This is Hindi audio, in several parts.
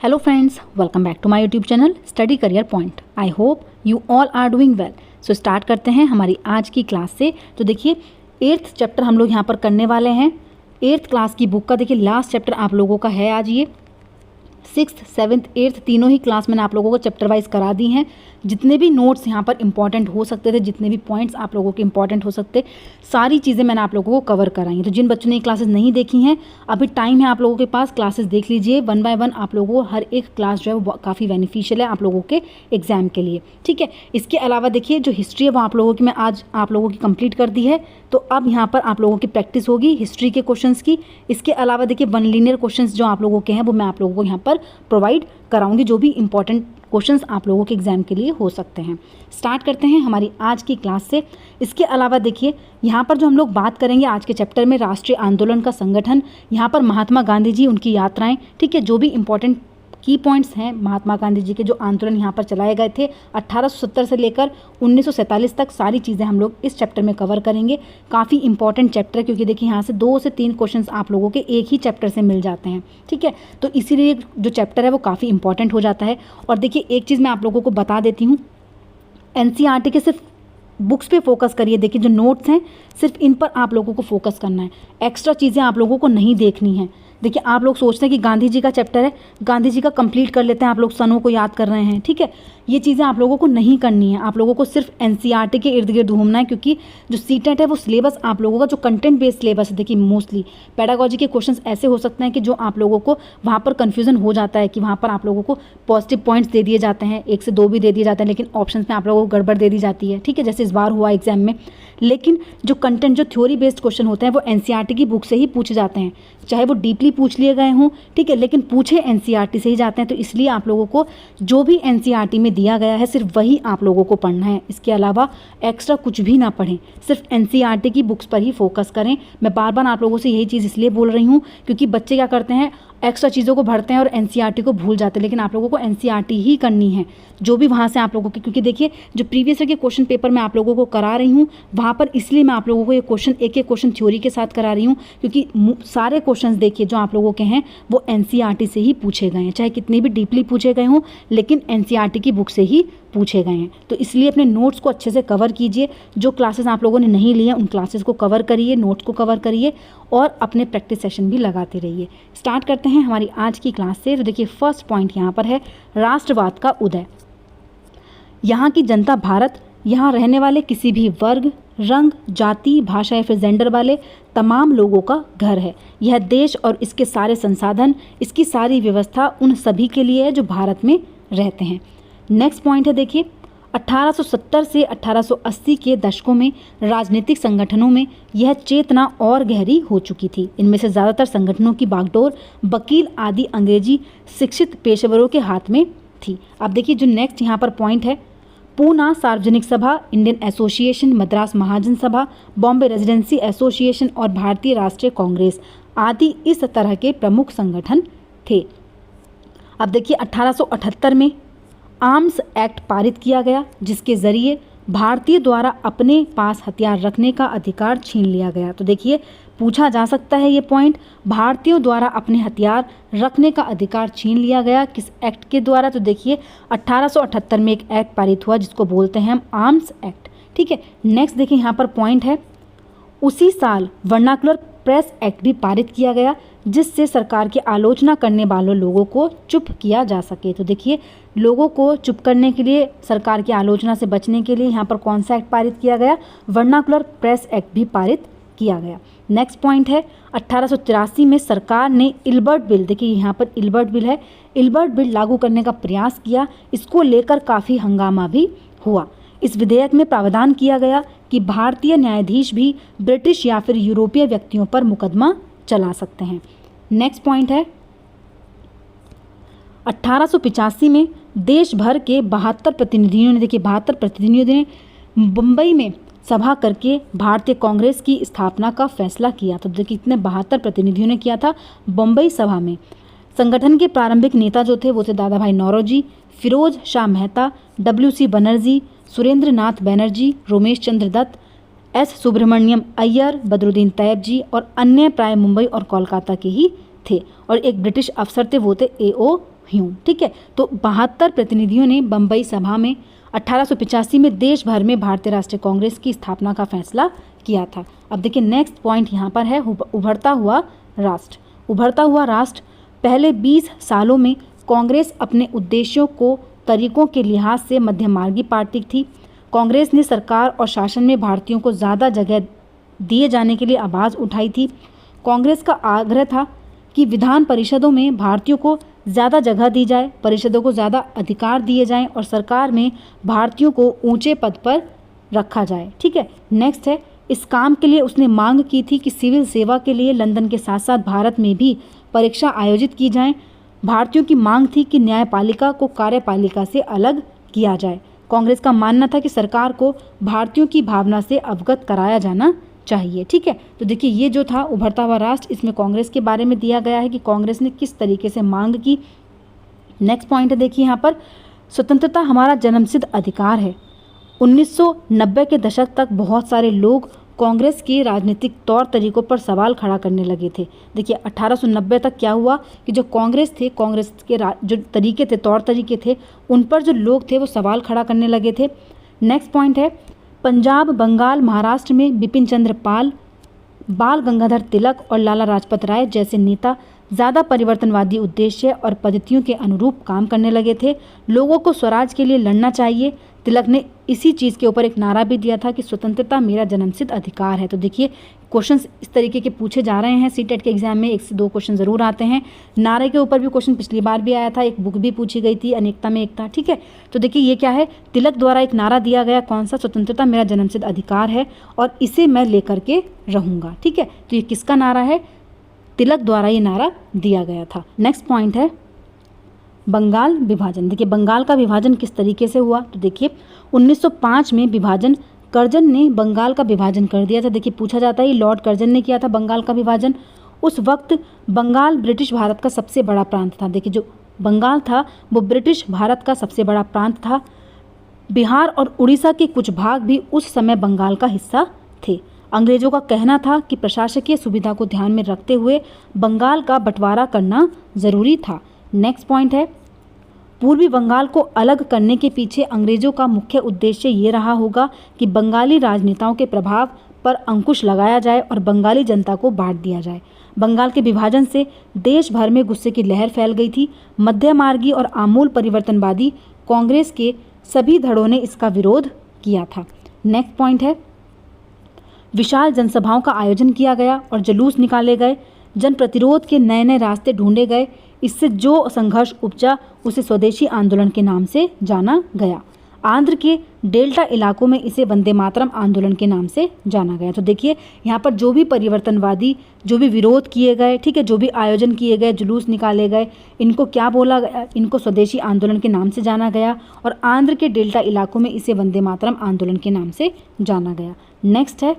Hello friends, welcome back to my YouTube channel Study Career Point. I hope you all are doing well. So start करते हैं हमारी आज की क्लास से। तो देखिए 8th चैप्टर हम लोग यहाँ पर करने वाले हैं। 8th क्लास की बुक का देखिए लास्ट चैप्टर आप लोगों का है आज ये। 6th, 7th, 8th तीनों ही क्लास मैंने आप लोगों को चैप्टर वाइज करा दी हैं। जितने भी नोट्स यहाँ पर इंपॉर्टेंट हो सकते थे, जितने भी पॉइंट्स आप लोगों के इंपॉर्टेंट हो सकते, सारी चीज़ें मैंने आप लोगों को कवर कराई हैं। तो जिन बच्चों ने ये क्लासेस नहीं देखी हैं, अभी टाइम है आप लोगों के पास, क्लासेस देख लीजिए। 1 बाय 1 आप लोगों को हर एक क्लास जो है वो काफ़ी बेनिफिशियल है आप लोगों के एग्जाम के लिए, ठीक है। इसके अलावा देखिए जो हिस्ट्री है वो आप लोगों की मैं आज आप लोगों की कंप्लीट कर दी है। तो अब यहाँ पर आप लोगों की प्रैक्टिस होगी हिस्ट्री के क्वेश्चंस की। इसके अलावा देखिए 1 लीनियर क्वेश्चंस जो आप लोगों के हैं वो मैं आप लोगों को यहाँ पर प्रोवाइड कराऊंगी, जो भी इंपॉर्टेंट क्वेश्चंस आप लोगों के एग्जाम के लिए हो सकते हैं। स्टार्ट करते हैं हमारी आज की क्लास से। इसके अलावा देखिए यहाँ पर जो हम लोग बात करेंगे आज के चैप्टर में, राष्ट्रीय आंदोलन का संगठन, यहाँ पर महात्मा गांधी जी, उनकी यात्राएं, ठीक है, जो भी इंपॉर्टेंट की पॉइंट्स हैं महात्मा गांधी जी के जो आंदोलन यहाँ पर चलाए गए थे 1870 से लेकर 1947 तक, सारी चीज़ें हम लोग इस चैप्टर में कवर करेंगे। काफ़ी इंपॉर्टेंट चैप्टर है क्योंकि देखिए यहाँ से 2 से 3 क्वेश्चंस आप लोगों के एक ही चैप्टर से मिल जाते हैं, ठीक है। तो इसीलिए जो चैप्टर है वो काफ़ी इंपॉर्टेंट हो जाता है। और देखिए एक चीज़ मैं आप लोगों को बता देती हूँ, NCERT के सिर्फ बुक्स पे फोकस करिए। देखिए जो नोट्स हैं सिर्फ इन पर आप लोगों को फोकस करना है, एक्स्ट्रा चीज़ें आप लोगों को नहीं देखनी है। देखिए आप लोग सोचते हैं कि गांधी जी का चैप्टर है, गांधी जी का कंप्लीट कर लेते हैं, आप लोग सनों को याद कर रहे हैं, ठीक है। ये चीज़ें आप लोगों को नहीं करनी है, आप लोगों को सिर्फ NCERT के इर्द गिर्द घूमना है। क्योंकि जो CTET है वो सिलेबस आप लोगों का जो कंटेंट बेस्ड सिलेबस है, देखिए मोस्टली पेडागोजी के क्वेश्चंस ऐसे हो सकते हैं कि जो आप लोगों को वहाँ पर कन्फ्यूजन हो जाता है कि वहाँ पर आप लोगों को पॉजिटिव पॉइंट्स दे दिए जाते हैं, 1 से 2 भी दे दिए जाते हैं, लेकिन ऑप्शन में आप लोगों को गड़बड़ दे दी जाती है, ठीक है, जैसे इस बार हुआ एग्जाम में। लेकिन जो कंटेंट जो थ्योरी बेस्ड क्वेश्चन होते हैं वो NCERT की बुक से ही पूछे जाते हैं, चाहे वो डीपली पूछ लिए गए हों, ठीक है, लेकिन पूछे NCERT से ही जाते हैं। तो इसलिए आप लोगों को जो भी NCERT में दिया गया है सिर्फ वही आप लोगों को पढ़ना है। इसके अलावा एक्स्ट्रा कुछ भी ना पढ़ें, सिर्फ NCERT की बुक्स पर ही फोकस करें। मैं बार बार आप लोगों से यही चीज़ इसलिए बोल रही हूँ क्योंकि बच्चे क्या करते हैं, एक्स्ट्रा चीज़ों को भरते हैं और NCERT को भूल जाते हैं। लेकिन आप लोगों को NCERT ही करनी है, जो भी वहाँ से आप लोगों के, क्योंकि देखिए जो प्रीवियस ईयर के क्वेश्चन पेपर मैं आप लोगों को करा रही हूँ वहाँ पर इसलिए मैं आप लोगों को ये क्वेश्चन एक एक क्वेश्चन थ्योरी के साथ करा रही हूँ क्योंकि सारे क्वेश्चंस देखिए जो आप लोगों के हैं वो NCERT से ही पूछे गए हैं, चाहे कितने भी डीपली पूछे गए हों, लेकिन NCERT की बुक से ही पूछे गए हैं। तो इसलिए अपने नोट्स को अच्छे से कवर कीजिए। जो क्लासेस आप लोगों ने नहीं लिए उन क्लासेस को कवर करिए, नोट्स को कवर करिए और अपने प्रैक्टिस सेशन भी लगाते रहिए। स्टार्ट करते हैं हमारी आज की क्लास से। तो देखिए फर्स्ट पॉइंट यहाँ पर है राष्ट्रवाद का उदय। यहाँ की जनता भारत, यहाँ रहने वाले किसी भी वर्ग, रंग, जाति, भाषा या फिर जेंडर वाले तमाम लोगों का घर है। यह देश और इसके सारे संसाधन, इसकी सारी व्यवस्था उन सभी के लिए है जो भारत में रहते हैं। नेक्स्ट पॉइंट है देखिए 1870 से 1880 के दशकों में राजनीतिक संगठनों में यह चेतना और गहरी हो चुकी थी। इनमें से ज़्यादातर संगठनों की बागडोर वकील आदि अंग्रेजी शिक्षित पेशेवरों के हाथ में थी। अब देखिए जो नेक्स्ट यहाँ पर पॉइंट है, पूना सार्वजनिक सभा, इंडियन एसोसिएशन, मद्रास महाजन सभा, बॉम्बे रेजिडेंसी एसोसिएशन और भारतीय राष्ट्रीय कांग्रेस आदि इस तरह के प्रमुख संगठन थे। अब देखिए 1878 में आर्म्स एक्ट पारित किया गया जिसके ज़रिए भारतीय द्वारा अपने पास हथियार रखने का अधिकार छीन लिया गया। तो देखिए पूछा जा सकता है ये पॉइंट, भारतीयों द्वारा अपने हथियार रखने का अधिकार छीन लिया गया किस एक्ट के द्वारा। तो देखिए 1878 में एक एक्ट पारित हुआ जिसको बोलते हैं हम आर्म्स एक्ट, ठीक है। नेक्स्ट देखिए यहाँ पर पॉइंट है, उसी साल वर्नाकुलर प्रेस एक्ट भी पारित किया गया जिससे सरकार की आलोचना करने वालों लोगों को चुप किया जा सके। तो देखिए लोगों को चुप करने के लिए, सरकार की आलोचना से बचने के लिए यहाँ पर कौन सा एक्ट पारित किया गया, वर्नाकुलर प्रेस एक्ट भी पारित किया गया। नेक्स्ट पॉइंट है 1883 में सरकार ने इल्बर्ट बिल, देखिए यहाँ पर इल्बर्ट बिल है, इल्बर्ट बिल लागू करने का प्रयास किया। इसको लेकर काफ़ी हंगामा भी हुआ। इस विधेयक में प्रावधान किया गया कि भारतीय न्यायाधीश भी ब्रिटिश या फिर यूरोपीय व्यक्तियों पर मुकदमा चला सकते हैं। नेक्स्ट पॉइंट है 1885 में देश भर के 72 प्रतिनिधियों ने, देखिए 72 प्रतिनिधियों ने मुंबई में सभा करके भारतीय कांग्रेस की स्थापना का फैसला किया। तो देखिए कितने 72 प्रतिनिधियों ने किया था बम्बई सभा में। संगठन के प्रारंभिक नेता जो थे वो थे दादा भाई नौरोजी, फिरोज शाह मेहता, WC बनर्जी, सुरेंद्र नाथ बैनर्जी, रोमेश चंद्र दत्त, S सुब्रमण्यम अय्यर, बदरुद्दीन तैयब जी और अन्य प्राय मुंबई और कोलकाता के ही थे। और एक ब्रिटिश अफसर थे वो थे A.O. ह्यूम। ठीक है, तो 72 प्रतिनिधियों ने बम्बई सभा में 1885 में देश भर में भारतीय राष्ट्रीय कांग्रेस की स्थापना का फैसला किया था। अब देखिए नेक्स्ट पॉइंट यहाँ पर है उभरता हुआ राष्ट्र। उभरता हुआ राष्ट्र, पहले 20 सालों में कांग्रेस अपने उद्देश्यों को तरीकों के लिहाज से मध्यमार्गी पार्टी थी। कांग्रेस ने सरकार और शासन में भारतीयों को ज़्यादा जगह दिए जाने के लिए आवाज़ उठाई थी। कांग्रेस का आग्रह था कि विधान परिषदों में भारतीयों को ज़्यादा जगह दी जाए, परिषदों को ज़्यादा अधिकार दिए जाएं और सरकार में भारतीयों को ऊंचे पद पर रखा जाए। ठीक है, नेक्स्ट है, इस काम के लिए उसने मांग की थी कि सिविल सेवा के लिए लंदन के साथ साथ भारत में भी परीक्षा आयोजित की जाएं। भारतीयों की मांग थी कि न्यायपालिका को कार्यपालिका से अलग किया जाए। कांग्रेस का मानना था कि सरकार को भारतीयों की भावना से अवगत कराया जाना चाहिए। ठीक है, तो देखिए ये जो था उभरता हुआ राष्ट्र, इसमें कांग्रेस के बारे में दिया गया है कि कांग्रेस ने किस तरीके से मांग की। नेक्स्ट पॉइंट है, देखिए यहाँ पर, स्वतंत्रता हमारा जन्मसिद्ध अधिकार है। 1990 के दशक तक बहुत सारे लोग कांग्रेस के राजनीतिक तौर तरीकों पर सवाल खड़ा करने लगे थे। देखिए 1890 तक क्या हुआ कि जो कांग्रेस थे, कांग्रेस के जो तरीके थे, तौर तरीके थे, उन पर जो लोग थे वो सवाल खड़ा करने लगे थे। नेक्स्ट पॉइंट है, पंजाब, बंगाल, महाराष्ट्र में बिपिन चंद्र पाल, बाल गंगाधर तिलक और लाला लाजपत राय जैसे नेता ज़्यादा परिवर्तनवादी उद्देश्य और पद्धतियों के अनुरूप काम करने लगे थे। लोगों को स्वराज के लिए लड़ना चाहिए। तिलक ने इसी चीज़ के ऊपर एक नारा भी दिया था कि स्वतंत्रता मेरा जन्मसिद्ध अधिकार है। तो देखिए क्वेश्चंस इस तरीके के पूछे जा रहे हैं। सीटेट के एग्जाम में 1 से 2 क्वेश्चन ज़रूर आते हैं। नारे के ऊपर भी क्वेश्चन पिछली बार भी आया था, एक बुक भी पूछी गई थी, अनेकता में एकता। ठीक है, तो देखिए ये क्या है, तिलक द्वारा एक नारा दिया गया, कौन सा, स्वतंत्रता मेरा जन्मसिद्ध अधिकार है और इसे मैं लेकर के रहूँगा। ठीक है, तो ये किसका नारा है, तिलक द्वारा ये नारा दिया गया था। नेक्स्ट पॉइंट है बंगाल विभाजन। देखिए बंगाल का विभाजन किस तरीके से हुआ, तो देखिए 1905 में विभाजन, कर्जन ने बंगाल का विभाजन कर दिया था। देखिए पूछा जाता है लॉर्ड कर्जन ने किया था बंगाल का विभाजन। उस वक्त बंगाल ब्रिटिश भारत का सबसे बड़ा प्रांत था। देखिए जो बंगाल था वो ब्रिटिश भारत का सबसे बड़ा प्रांत था। बिहार और उड़ीसा के कुछ भाग भी उस समय बंगाल का हिस्सा थे। अंग्रेजों का कहना था कि प्रशासकीय सुविधा को ध्यान में रखते हुए बंगाल का बंटवारा करना ज़रूरी था। नेक्स्ट पॉइंट है, पूर्वी बंगाल को अलग करने के पीछे अंग्रेजों का मुख्य उद्देश्य ये रहा होगा कि बंगाली राजनेताओं के प्रभाव पर अंकुश लगाया जाए और बंगाली जनता को बांट दिया जाए। बंगाल के विभाजन से देश भर में गुस्से की लहर फैल गई थी। मध्यमार्गी और आमूल परिवर्तनवादी कांग्रेस के सभी धड़ों ने इसका विरोध किया था। नेक्स्ट पॉइंट है, विशाल जनसभाओं का आयोजन किया गया और जुलूस निकाले गए। जन प्रतिरोध के नए नए रास्ते ढूंढे गए। इससे जो संघर्ष उपजा उसे स्वदेशी आंदोलन के नाम से जाना गया। आंध्र के डेल्टा इलाकों में इसे वंदे मातरम आंदोलन के नाम से जाना गया। तो देखिए यहाँ पर जो भी परिवर्तनवादी, जो भी विरोध किए गए, ठीक है, जो भी आयोजन किए गए, जुलूस निकाले गए, इनको क्या बोला गया, इनको स्वदेशी आंदोलन के नाम से जाना गया और आंध्र के डेल्टा इलाकों में इसे वंदे मातरम आंदोलन के नाम से जाना गया। नेक्स्ट है,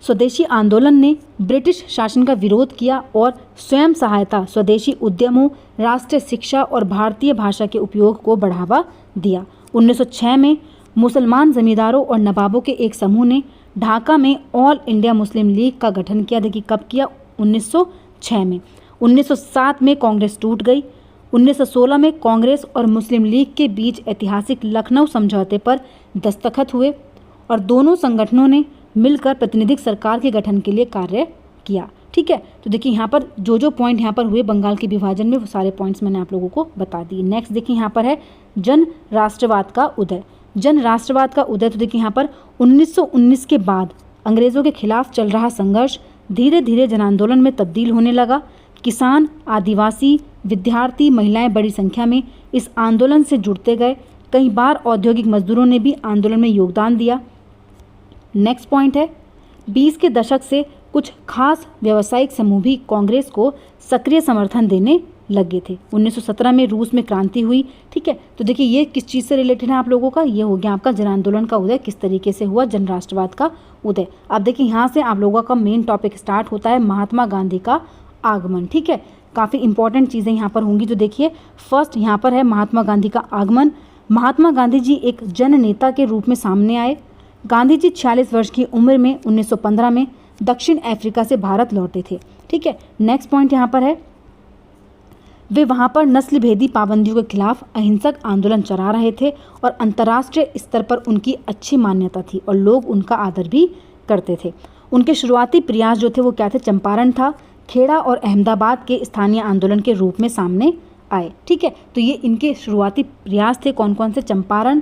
स्वदेशी आंदोलन ने ब्रिटिश शासन का विरोध किया और स्वयं सहायता, स्वदेशी उद्यमों, राष्ट्रीय शिक्षा और भारतीय भाषा के उपयोग को बढ़ावा दिया। 1906 में मुसलमान जमींदारों और नवाबों के एक समूह ने ढाका में ऑल इंडिया मुस्लिम लीग का गठन किया। देखिए कब किया, 1906 में। 1907 में कांग्रेस टूट गई। 1916 में कांग्रेस और मुस्लिम लीग के बीच ऐतिहासिक लखनऊ समझौते पर दस्तखत हुए और दोनों संगठनों ने मिलकर प्रतिनिधिक सरकार के गठन के लिए कार्य किया। ठीक है, तो देखिए यहाँ पर जो पॉइंट यहाँ पर हुए बंगाल के विभाजन में, वो सारे पॉइंट्स मैंने आप लोगों को बता दिए। नेक्स्ट देखिए यहाँ पर है जन राष्ट्रवाद का उदय। जन राष्ट्रवाद का उदय, तो देखिए यहाँ पर 1919 के बाद अंग्रेज़ों के खिलाफ चल रहा संघर्ष धीरे धीरे जन आंदोलन में तब्दील होने लगा। किसान, आदिवासी, विद्यार्थी, महिलाएं बड़ी संख्या में इस आंदोलन से जुड़ते गए। कई बार औद्योगिक मजदूरों ने भी आंदोलन में योगदान दिया। नेक्स्ट पॉइंट है, 20 के दशक से कुछ खास व्यावसायिक समूह भी कांग्रेस को सक्रिय समर्थन देने लगे थे। 1917 में रूस में क्रांति हुई। ठीक है, तो देखिए ये किस चीज़ से रिलेटेड है आप लोगों का, ये हो गया आपका जन आंदोलन का उदय किस तरीके से हुआ, जन राष्ट्रवाद का उदय। अब देखिए यहाँ से आप लोगों का मेन टॉपिक स्टार्ट होता है महात्मा गांधी का आगमन। ठीक है, काफ़ी इंपॉर्टेंट चीज़ें यहाँ पर होंगी। जो देखिए फर्स्ट यहाँ पर है महात्मा गांधी का आगमन। महात्मा गांधी जी एक जन नेता के रूप में सामने आए। गांधी जी 46 वर्ष की उम्र में 1915 में दक्षिण अफ्रीका से भारत लौटे थे। ठीक है, नेक्स्ट पॉइंट यहाँ पर है वे वहाँ पर नस्ल भेदी पाबंदियों के खिलाफ अहिंसक आंदोलन चला रहे थे और अंतर्राष्ट्रीय स्तर पर उनकी अच्छी मान्यता थी और लोग उनका आदर भी करते थे। उनके शुरुआती प्रयास जो थे वो क्या थे, चंपारण था, खेड़ा और अहमदाबाद के स्थानीय आंदोलन के रूप में सामने आए। ठीक है, तो ये इनके शुरुआती प्रयास थे कौन कौन से, चंपारण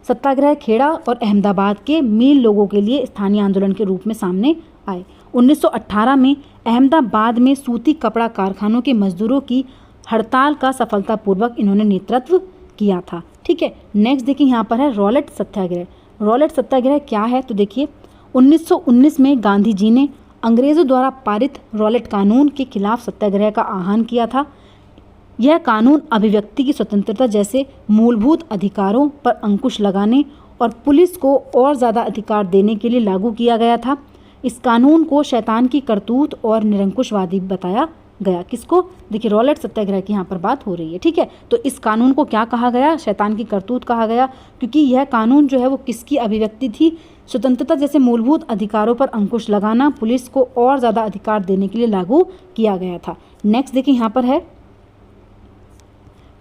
सत्याग्रह, खेड़ा और अहमदाबाद के मील लोगों के लिए स्थानीय आंदोलन के रूप में सामने आए। 1918 में अहमदाबाद में सूती कपड़ा कारखानों के मजदूरों की हड़ताल का सफलतापूर्वक इन्होंने नेतृत्व किया था। ठीक है, नेक्स्ट देखिए यहाँ पर है रॉलेट सत्याग्रह। रॉलेट सत्याग्रह क्या है, तो देखिए 1919 में गांधी जी ने अंग्रेज़ों द्वारा पारित रॉलेट कानून के खिलाफ सत्याग्रह का आह्वान किया था। यह कानून अभिव्यक्ति की स्वतंत्रता जैसे मूलभूत अधिकारों पर अंकुश लगाने और पुलिस को और ज़्यादा अधिकार देने के लिए लागू किया गया था। इस कानून को शैतान की करतूत और निरंकुशवादी बताया गया। किसको, देखिए रॉलेट सत्याग्रह की यहाँ पर बात हो रही है। ठीक है, तो इस कानून को क्या कहा गया, शैतान की करतूत कहा गया, क्योंकि यह कानून जो है वो किसकी अभिव्यक्ति थी, स्वतंत्रता जैसे मूलभूत अधिकारों पर अंकुश लगाना, पुलिस को और ज़्यादा अधिकार देने के लिए लागू किया गया था। नेक्स्ट देखिए यहाँ पर है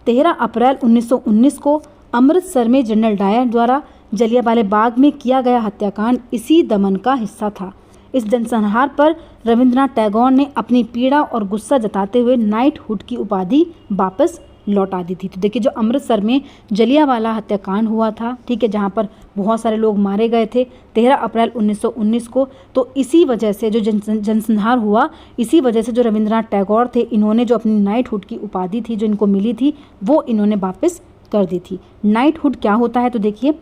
13 अप्रैल 1919 को अमृतसर में जनरल डायर द्वारा जलियांवाला बाग में किया गया हत्याकांड इसी दमन का हिस्सा था। इस जनसंहार पर रविंद्रनाथ टैगोर ने अपनी पीड़ा और गुस्सा जताते हुए नाइटहुड की उपाधि वापस लौटा दी थी। तो देखिए जो अमृतसर में जलियांवाला हत्याकांड हुआ था, ठीक है, जहाँ पर बहुत सारे लोग मारे गए थे 13 अप्रैल 1919 को, तो इसी वजह से जो जनसंहार हुआ, इसी वजह से जो रविंद्रनाथ टैगोर थे, इन्होंने जो अपनी नाइटहुड की उपाधि थी जो इनको मिली थी वो इन्होंने वापस कर दी थी। नाइटहुड क्या होता है, तो देखिए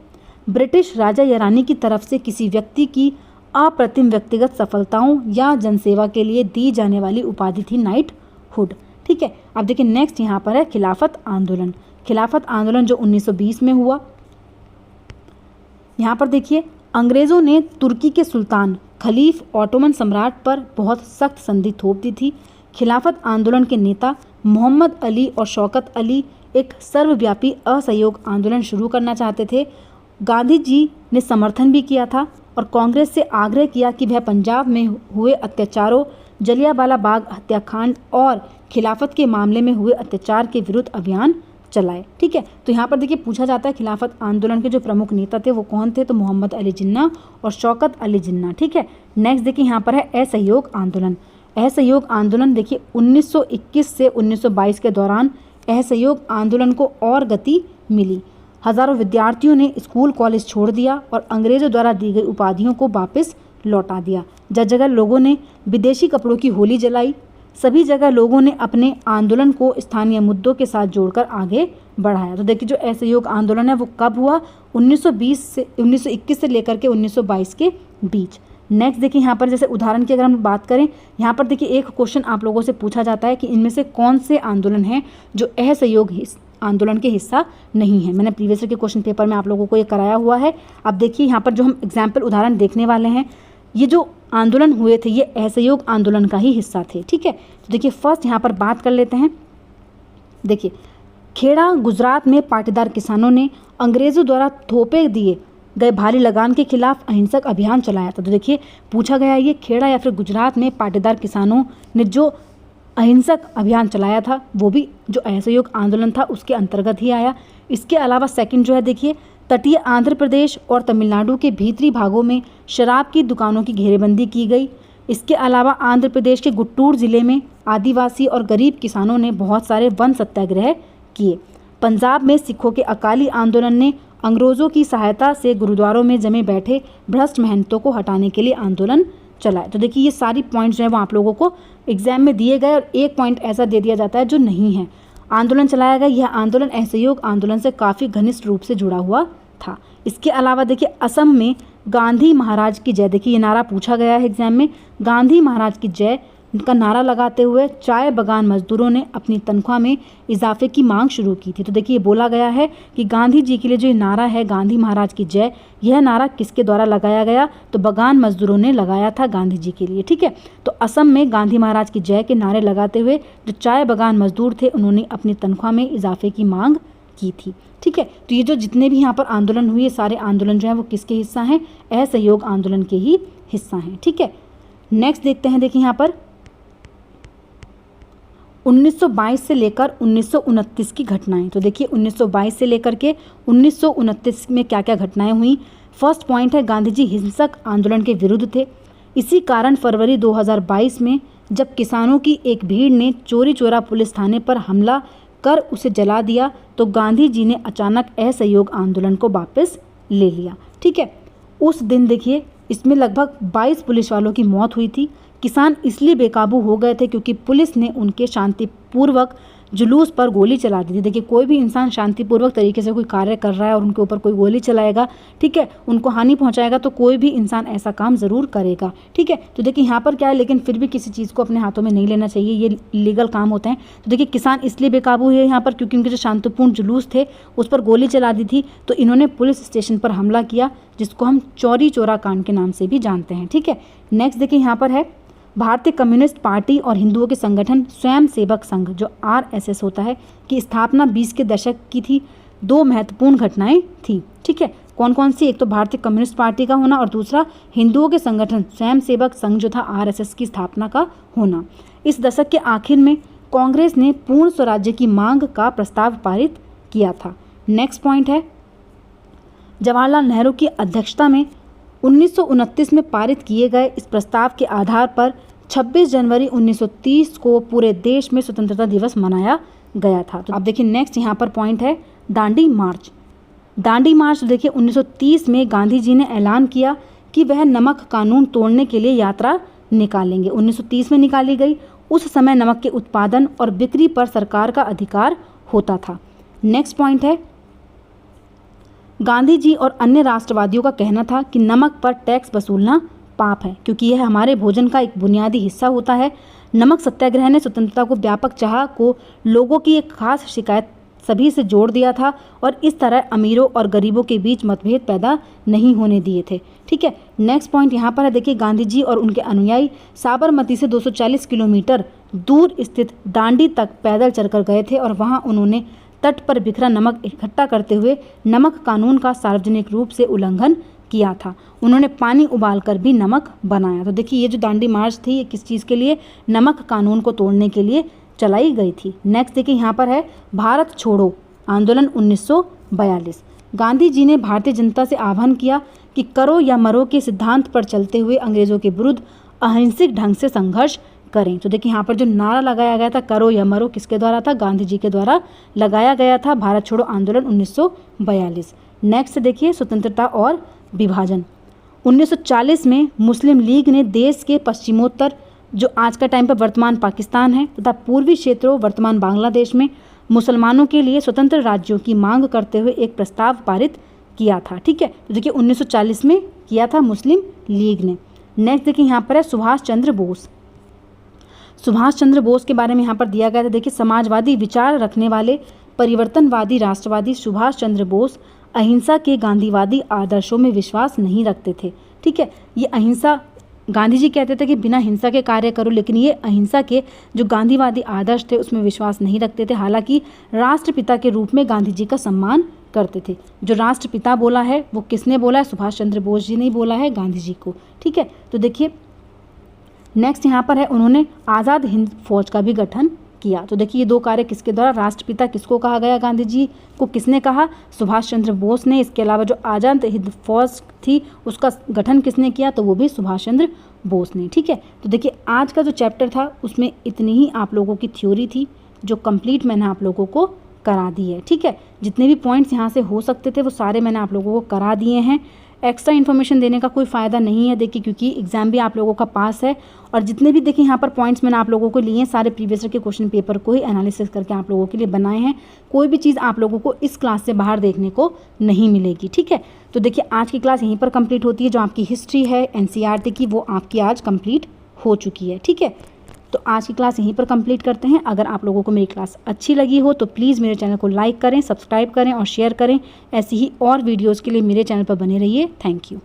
ब्रिटिश राजा या रानी की तरफ से किसी व्यक्ति की अप्रतिम व्यक्तिगत सफलताओं या जनसेवा के लिए दी जाने वाली उपाधि थी नाइटहुड। ठीक है, अब देखिए नेक्स्ट यहाँ पर है खिलाफत आंदोलन। खिलाफत आंदोलन जो 1920 में हुआ, यहाँ पर देखिए अंग्रेज़ों ने तुर्की के सुल्तान खलीफ ऑटोमन सम्राट पर बहुत सख्त संधि थोप दी थी। खिलाफत आंदोलन के नेता मोहम्मद अली और शौकत अली एक सर्वव्यापी असहयोग आंदोलन शुरू करना चाहते थे। गांधी जी ने समर्थन भी किया था और कांग्रेस से आग्रह किया कि वह पंजाब में हुए अत्याचारों, जलियांवाला बाग हत्याकांड और खिलाफत के मामले में हुए अत्याचार के विरुद्ध अभियान चलाए। ठीक है, तो यहाँ पर देखिए पूछा जाता है खिलाफत आंदोलन के जो प्रमुख नेता थे वो कौन थे, तो मोहम्मद अली जिन्ना और शौकत अली जिन्ना। ठीक है, नेक्स्ट देखिए यहाँ पर है असहयोग आंदोलन। असहयोग आंदोलन देखिए 1921 से 1922 के दौरान असहयोग आंदोलन को और गति मिली। हजारों विद्यार्थियों ने स्कूल कॉलेज छोड़ दिया और अंग्रेज़ों द्वारा दी गई उपाधियों को वापस लौटा दिया। जगह जगह लोगों ने विदेशी कपड़ों की होली जलाई। सभी जगह लोगों ने अपने आंदोलन को स्थानीय मुद्दों के साथ जोड़कर आगे बढ़ाया। तो देखिए जो असहयोग आंदोलन है वो कब हुआ, 1921 से लेकर के 1922 के बीच। नेक्स्ट देखिए यहाँ पर जैसे उदाहरण की अगर हम बात करें, यहाँ पर देखिए एक क्वेश्चन आप लोगों से पूछा जाता है कि इनमें से कौन से आंदोलन हैं जो असहयोग आंदोलन के हिस्सा नहीं है। मैंने प्रीवियस ईयर के क्वेश्चन पेपर में आप लोगों को ये कराया हुआ है। अब देखिए यहाँ पर जो हम एग्जाम्पल उदाहरण देखने वाले हैं, ये जो आंदोलन हुए थे ये असहयोग आंदोलन का ही हिस्सा थे। ठीक है, तो देखिए फर्स्ट यहाँ पर बात कर लेते हैं। देखिए खेड़ा गुजरात में पाटीदार किसानों ने अंग्रेज़ों द्वारा थोपे दिए गए भारी लगान के खिलाफ अहिंसक अभियान चलाया था। तो देखिए पूछा गया ये खेड़ा या फिर गुजरात में पाटीदार किसानों ने जो अहिंसक अभियान चलाया था वो भी जो असहयोग आंदोलन था उसके अंतर्गत ही आया। इसके अलावा सेकंड जो है देखिए तटीय आंध्र प्रदेश और तमिलनाडु के भीतरी भागों में शराब की दुकानों की घेरेबंदी की गई। इसके अलावा आंध्र प्रदेश के गुट्टूर ज़िले में आदिवासी और गरीब किसानों ने बहुत सारे वन सत्याग्रह किए। पंजाब में सिखों के अकाली आंदोलन ने अंग्रेज़ों की सहायता से गुरुद्वारों में जमे बैठे भ्रष्ट महंतों को हटाने के लिए आंदोलन चलाए। तो देखिए ये सारी पॉइंट्स जो है वो आप लोगों को एग्जाम में दिए गए और एक पॉइंट ऐसा दे दिया जाता है जो नहीं है। आंदोलन चलाया गया, यह आंदोलन असहयोग आंदोलन से काफ़ी घनिष्ठ रूप से जुड़ा हुआ था। इसके अलावा देखिए असम में गांधी महाराज की जय, देखिए ये नारा पूछा गया है एग्जाम में, गांधी महाराज की जय का नारा लगाते हुए चाय बगान मजदूरों ने अपनी तनख्वाह में इजाफे की मांग शुरू की थी। तो देखिए बोला गया है कि गांधी जी के लिए जो नारा है गांधी महाराज की जय, यह नारा किसके द्वारा लगाया गया, तो बगान मजदूरों ने लगाया था गांधी जी के लिए। ठीक है, तो असम में गांधी महाराज की जय के नारे लगाते हुए जो चाय बगान मजदूर थे उन्होंने अपनी तनख्वाह में इजाफे की मांग की थी। ठीक है, तो ये जो जितने भी यहाँ पर आंदोलन हुए सारे आंदोलन जो है वो किसके हिस्सा हैं, असहयोग आंदोलन के ही हिस्सा हैं। ठीक है, नेक्स्ट देखते हैं। देखिए यहाँ पर 1922 से लेकर 1929 की घटनाएं। तो देखिए 1922 से लेकर के 1929 में क्या क्या घटनाएं हुई। फर्स्ट पॉइंट है, गांधी जी हिंसक आंदोलन के विरुद्ध थे। इसी कारण फरवरी 2022 में जब किसानों की एक भीड़ ने चोरी चोरा पुलिस थाने पर हमला कर उसे जला दिया तो गांधी जी ने अचानक असहयोग आंदोलन को वापस ले लिया। ठीक है, उस दिन देखिए इसमें लगभग 22 पुलिस वालों की मौत हुई थी। किसान इसलिए बेकाबू हो गए थे क्योंकि पुलिस ने उनके शांतिपूर्वक जुलूस पर गोली चला दी थी। देखिए कोई भी इंसान शांतिपूर्वक तरीके से कोई कार्य कर रहा है और उनके ऊपर कोई गोली चलाएगा, ठीक है, उनको हानि पहुंचाएगा, तो कोई भी इंसान ऐसा काम ज़रूर करेगा। ठीक है, तो देखिए यहाँ पर क्या है, लेकिन फिर भी किसी चीज़ को अपने हाथों में नहीं लेना चाहिए, ये लीगल काम होते हैं। तो देखिए किसान इसलिए बेकाबू हुए यहाँ पर क्योंकि उनके जो शांतिपूर्ण जुलूस थे उस पर गोली चला दी थी, तो इन्होंने पुलिस स्टेशन पर हमला किया, जिसको हम चौरी चौरा कांड के नाम से भी जानते हैं। ठीक है, नेक्स्ट देखिए यहाँ पर है, भारतीय कम्युनिस्ट पार्टी और हिंदुओं के संगठन स्वयं सेवक संघ जो RSS होता है की स्थापना 20 के दशक की थी। 2 महत्वपूर्ण घटनाएं थी। ठीक है, कौन कौन सी, एक तो भारतीय कम्युनिस्ट पार्टी का होना और दूसरा हिंदुओं के संगठन स्वयं सेवक संघ जो था RSS की स्थापना का होना। इस दशक के आखिर में कांग्रेस ने पूर्ण स्वराज्य की मांग का प्रस्ताव पारित किया था। नेक्स्ट पॉइंट है, जवाहरलाल नेहरू की अध्यक्षता में 1929 में पारित किए गए इस प्रस्ताव के आधार पर 26 जनवरी 1930 को पूरे देश में स्वतंत्रता दिवस मनाया गया था। तो अब देखिए नेक्स्ट यहाँ पर पॉइंट है, दांडी मार्च। दांडी मार्च देखिए 1930 में गांधी जी ने ऐलान किया कि वह नमक कानून तोड़ने के लिए यात्रा निकालेंगे। 1930 में निकाली गई। उस समय नमक के उत्पादन और बिक्री पर सरकार का अधिकार होता था। नेक्स्ट पॉइंट है, गांधी जी और अन्य राष्ट्रवादियों का कहना था कि नमक पर टैक्स वसूलना पाप है क्योंकि यह हमारे भोजन का एक बुनियादी हिस्सा होता है। नमक सत्याग्रह ने स्वतंत्रता को व्यापक चाह को लोगों की एक खास शिकायत सभी से जोड़ दिया था और इस तरह अमीरों और गरीबों के बीच मतभेद पैदा नहीं होने दिए थे। ठीक है, नेक्स्ट पॉइंट यहाँ पर है, देखिए गांधी जी और उनके अनुयायी साबरमती से 240 किलोमीटर दूर स्थित दांडी तक पैदल चलकर गए थे और वहाँ उन्होंने तट पर बिखरा नमक इकट्ठा करते हुए नमक कानून का सार्वजनिक रूप से उल्लंघन किया था। उन्होंने पानी उबालकर भी नमक बनाया। तो देखिए ये जो दांडी मार्च थी ये किस चीज़ के लिए, नमक कानून को तोड़ने के लिए चलाई गई थी। नेक्स्ट देखिए यहाँ पर है, भारत छोड़ो आंदोलन 1942। गांधी जी ने भारतीय जनता से आह्वान किया कि करो या मरो के सिद्धांत पर चलते हुए अंग्रेजों के विरुद्ध अहिंसक ढंग से संघर्ष करें। तो देखिए यहाँ पर जो नारा लगाया गया था करो या मरो, किसके द्वारा था, गांधी जी के द्वारा लगाया गया था, भारत छोड़ो आंदोलन 1942। नेक्स्ट देखिए, स्वतंत्रता और विभाजन। 1940 में मुस्लिम लीग ने देश के पश्चिमोत्तर जो आज का टाइम पर वर्तमान पाकिस्तान है तथा पूर्वी क्षेत्रों वर्तमान बांग्लादेश में मुसलमानों के लिए स्वतंत्र राज्यों की मांग करते हुए एक प्रस्ताव पारित किया था। ठीक है, तो देखिए 1940 में किया था मुस्लिम लीग ने। नेक्स्ट देखिए यहाँ पर है, सुभाष चंद्र बोस। सुभाष चंद्र बोस के बारे में यहाँ पर दिया गया था। देखिए समाजवादी विचार रखने वाले परिवर्तनवादी राष्ट्रवादी सुभाष चंद्र बोस अहिंसा के गांधीवादी आदर्शों में विश्वास नहीं रखते थे। ठीक है, ये अहिंसा, गांधी जी कहते थे कि बिना हिंसा के कार्य करो, लेकिन ये अहिंसा के जो गांधीवादी आदर्श थे उसमें विश्वास नहीं रखते थे। हालांकि राष्ट्रपिता के रूप में गांधी जी का सम्मान करते थे। जो राष्ट्रपिता बोला है वो किसने बोला है, सुभाष चंद्र बोस जी ने बोला है गांधी जी को। ठीक है, तो देखिए नेक्स्ट यहाँ पर है, उन्होंने आज़ाद हिंद फौज का भी गठन किया। तो देखिए ये 2 कार्य किसके द्वारा, राष्ट्रपिता किसको कहा गया, गांधी जी को किसने कहा, सुभाष चंद्र बोस ने। इसके अलावा जो आज़ाद हिंद फौज थी उसका गठन किसने किया, तो वो भी सुभाष चंद्र बोस ने। ठीक है, तो देखिए आज का जो चैप्टर था उसमें इतनी ही आप लोगों की थ्योरी थी जो कंप्लीट मैंने आप लोगों को करा दी है। ठीक है, जितने भी पॉइंट्स यहाँ से हो सकते थे वो सारे मैंने आप लोगों को करा दिए हैं। एक्स्ट्रा इन्फॉर्मेशन देने का कोई फ़ायदा नहीं है देखिए, क्योंकि एग्जाम भी आप लोगों का पास है। और जितने भी देखिए यहाँ पर पॉइंट्स मैंने आप लोगों को लिए हैं सारे प्रीवियस ईयर के क्वेश्चन पेपर को ही एनालिसिस करके आप लोगों के लिए बनाए हैं। कोई भी चीज़ आप लोगों को इस क्लास से बाहर देखने को नहीं मिलेगी। ठीक है, तो देखिए आज की क्लास यहीं पर कंप्लीट होती है। जो आपकी हिस्ट्री है NCERT की वो आपकी आज कंप्लीट हो चुकी है। ठीक है, तो आज की क्लास यहीं पर कंप्लीट करते हैं। अगर आप लोगों को मेरी क्लास अच्छी लगी हो तो प्लीज़ मेरे चैनल को लाइक करें, सब्सक्राइब करें और शेयर करें। ऐसी ही और वीडियोज़ के लिए मेरे चैनल पर बने रहिए। Thank you.